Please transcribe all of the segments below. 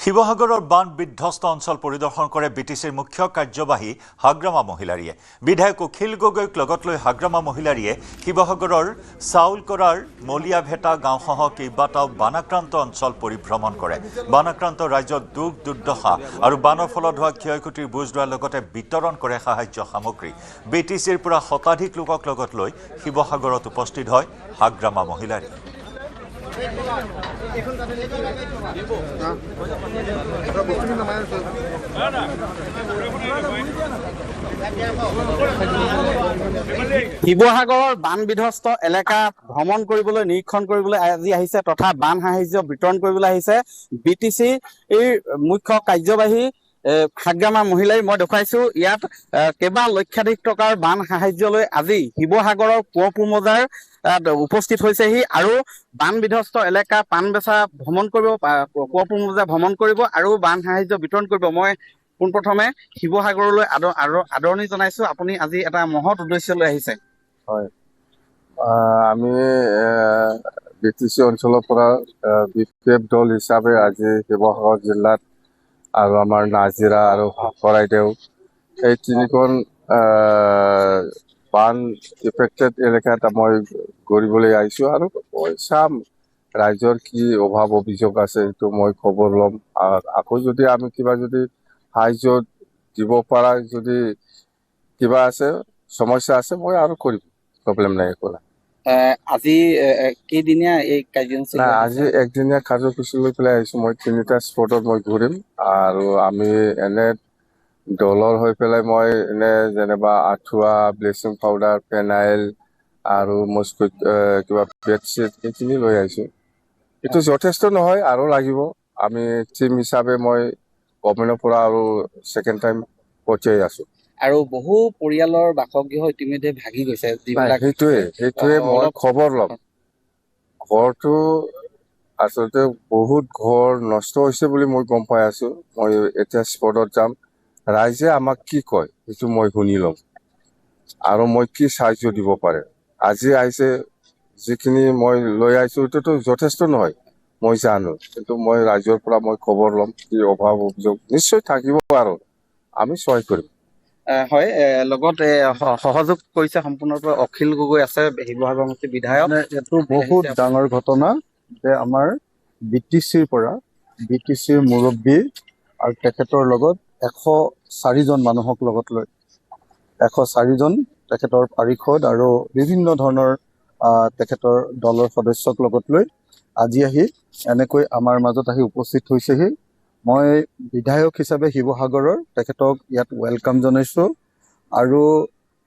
শিৱসাগৰৰ বান বিধ্বস্ত অঞ্চল পৰিদৰ্শন কৰে বিটিচিৰ মুখ্য কাৰ্যবাহী হাগ্ৰামা মহিলাৰীয়ে। বিধায়ক অখিল গগৈক লগত লৈ হাগ্ৰামা মহিলাৰীয়ে শিৱসাগৰৰ চাউলকৰাৰ মলিয়াভেটা গাঁওসহ কেইবাটাও বানাক্ৰান্ত অঞ্চল পৰিভ্ৰমণ কৰে। বানাক্ৰান্ত ৰাজ্যত দুখ দুৰ্দশা আৰু বানৰ ফলত হোৱা ক্ষয়ক্ষতিৰ বুজ লোৱাৰ লগতে বিতৰণ কৰে সাহায্য সামগ্ৰী। বিটিচিৰ পৰা শতাধিক লোকক লগত লৈ শিৱসাগৰত উপস্থিত হয় হাগ্ৰামা মহিলাৰী। শিৱসাগৰৰ বান বিধ্বস্ত এলেকা ভ্ৰমণ কৰিবলৈ নিৰীক্ষণ কৰিবলৈ আজি আহিছে তথা বান সাহায্য বিতৰণ কৰিবলৈ আহিছে বিটিচিৰ মুখ্য কাৰ্যবাহী হাগ্ৰামা মহিলাই। মই দেখুৱাইছো ইয়াত কেইবা লক্ষাধিক টকাৰ বান সাহায্য লৈ আজি শিৱসাগৰৰ কোঁৱৰপুৰ মজাৰ উপস্থিত হৈছেহি আৰু বান বিধ্বস্ত এলেকা পাণবেচা ভ্ৰমণ কৰিব, কোঁৱৰপুৰ মজাৰ ভ্ৰমণ কৰিব আৰু বান সাহায্য বিতৰণ কৰিব। মই পোনপ্ৰথমে শিৱসাগৰলৈ আদৰণি জনাইছো। আপুনি আজি এটা মহৎ উদ্দেশ্য লৈ আহিছে। হয়, আমি বিটিচি অঞ্চলৰ পৰা বিপিএফ দল হিচাপে আজি শিৱসাগৰ জিলাত আৰু আমাৰ নাজিৰা আৰু চৰাইদেউ এই তিনিখন বান ইফেক্টেড এলেকাত মই ঘূৰিবলৈ আহিছোঁ আৰু মই চাম ৰাইজৰ কি অভাৱ অভিযোগ আছে সেইটো মই খবৰ ল'ম। আকৌ যদি আমি কিবা যদি সাহায্য দিব পৰা যদি কিবা আছে সমস্যা আছে মই আৰু কৰিম, প্ৰব্লেম নাই একো নাই। আজি কেইদিনীয়া এই কাৰ্যসূচী? আজি একদিনীয়া কাৰ্যসূচী লৈ পেলাই আহিছোঁ। মই 3টা স্পটত মই ঘূৰিম আৰু আমি এনে দলৰ হৈ পেলাই মই এনে যেনিবা আঁঠুৱা, ব্লিচিং পাউডাৰ, ফেনাইল আৰু মস্কুইট কিবা বেডশ্বীট এইখিনি লৈ আহিছোঁ। এইটো যথেষ্ট নহয়, আৰু লাগিব। আমি টিম হিচাপে মই গভৰ্ণমেণ্টৰ পৰা আৰু ছেকেণ্ড টাইম পঠিয়াই আছোঁ। আৰু বহু পৰিয়ালৰ বাসগৃহ ইতিমধ্যে ভাগি গৈছে। সেইটোৱে মই খবৰ ল'ম। ঘৰটো আচলতে বহুত ঘৰ নষ্ট হৈছে বুলি মই গম পাই আছোঁ। মই এতিয়া স্পটত যাম, ৰাইজে আমাক কি কয় সেইটো মই শুনি ল'ম আৰু মই কি সাহায্য দিব পাৰে। আজি আহিছে যিখিনি মই লৈ আহিছোঁ এইটোতো যথেষ্ট নহয়, মই জানো, কিন্তু মই ৰাইজৰ পৰা মই খবৰ ল'ম কি অভাৱ অভিযোগ নিশ্চয় থাকিব আৰু আমি সহায় কৰিম। হয়, লগত সহযোগ কৰিছে সম্পূৰ্ণৰূপে অখিল গগৈ আছে, শিৱসাগৰ সমষ্টিৰ বিধায়ক। এইটো বহুত ডাঙৰ ঘটনা যে আমাৰ বিটিচিৰ পৰা বিটিচিৰ মুৰব্বী আৰু তেখেতৰ লগত 104জন মানুহক লগত লৈ 104জন তেখেতৰ পাৰিষদ আৰু বিভিন্ন ধৰণৰ তেখেতৰ দলৰ সদস্যক লগত লৈ আজি আহি এনেকৈ আমাৰ মাজত আহি উপস্থিত হৈছেহি। মই বিধায়ক হিচাপে শিৱসাগৰৰ তেখেতক ইয়াত ৱেলকাম জনাইছোঁ আৰু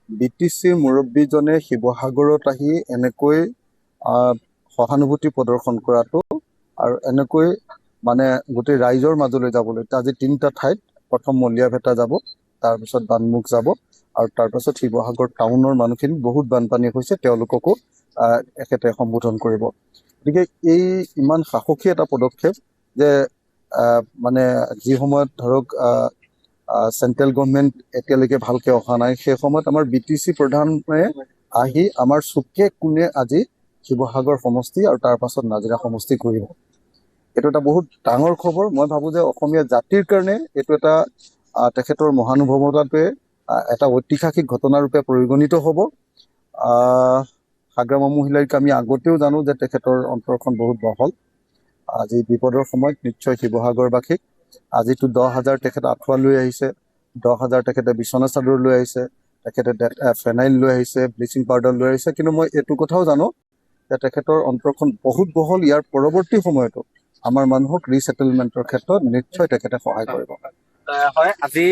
বিটিচিৰ মুৰব্বীজনে শিৱসাগৰত আহি এনেকৈ সহানুভূতি প্ৰদৰ্শন কৰাটো আৰু এনেকৈ মানে গোটেই ৰাইজৰ মাজলৈ যাবলৈ আজি 3টা ঠাইত, প্ৰথম মলিয়াভেটা যাব, তাৰপিছত বানমুখ যাব আৰু তাৰপাছত শিৱসাগৰ টাউনৰ মানুহখিনি বহুত বানপানী হৈছে তেওঁলোককো এখেতে সম্বোধন কৰিব। গতিকে এই ইমান সাহসী এটা পদক্ষেপ যে মানে যি সময়ত ধৰক চেণ্ট্ৰেল গভৰ্ণমেণ্ট এতিয়ালৈকে ভালকৈ অহা নাই, সেই সময়ত আমাৰ বিটিচি প্ৰধানে আহি আমাৰ চুকে কোণে আজি শিৱসাগৰ সমষ্টি আৰু তাৰ পাছত নাজিৰা সমষ্টি ঘূৰিব। এইটো এটা বহুত ডাঙৰ খবৰ। মই ভাবোঁ যে অসমীয়া জাতিৰ কাৰণে এইটো এটা তেখেতৰ মহানুভৱতাটোৱে এটা ঐতিহাসিক ঘটনাৰূপে পৰিগণিত হ'ব। হাগ্ৰামা মহিলাৰীক আমি আগতেও জানো যে তেখেতৰ অন্তৰখন বহুত বহল। আজি বিপদৰ সময়ত নিশ্চয় শিৱসাগৰবাসীক আজিতো 10,000 তেখেতে আঁঠুৱা লৈ আহিছে, 10,000 তেখেতে বিচনা চাদৰ লৈ আহিছে, তেখেতে ফেনাইল লৈ আহিছে, ব্লিচিং পাউডাৰ লৈ আহিছে। কিন্তু মই এইটো কথাও জানো যে তেখেতৰ অন্তৰখন বহুত বহল। ইয়াৰ পৰৱৰ্তী সময়তো আমাৰ মানুহক ৰিছেটেলমেণ্টৰ ক্ষেত্ৰত নিশ্চয় তেখেতে সহায় কৰিব। হয়, আজি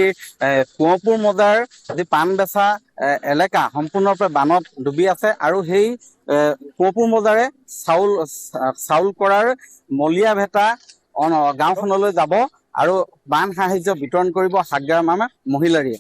কোঁৱৰপুৰ মজাৰ যি পাণবেচা এলেকা সম্পূৰ্ণৰূপে বানত ডুবি আছে আৰু সেই কোঁৱৰপুৰ মজাৰে চাউল কৰাৰ মলিয়াভেটা গাঁওখনলৈ যাব আৰু বান সাহায্য বিতৰণ কৰিব হাগ্ৰামা মহিলাৰীয়ে।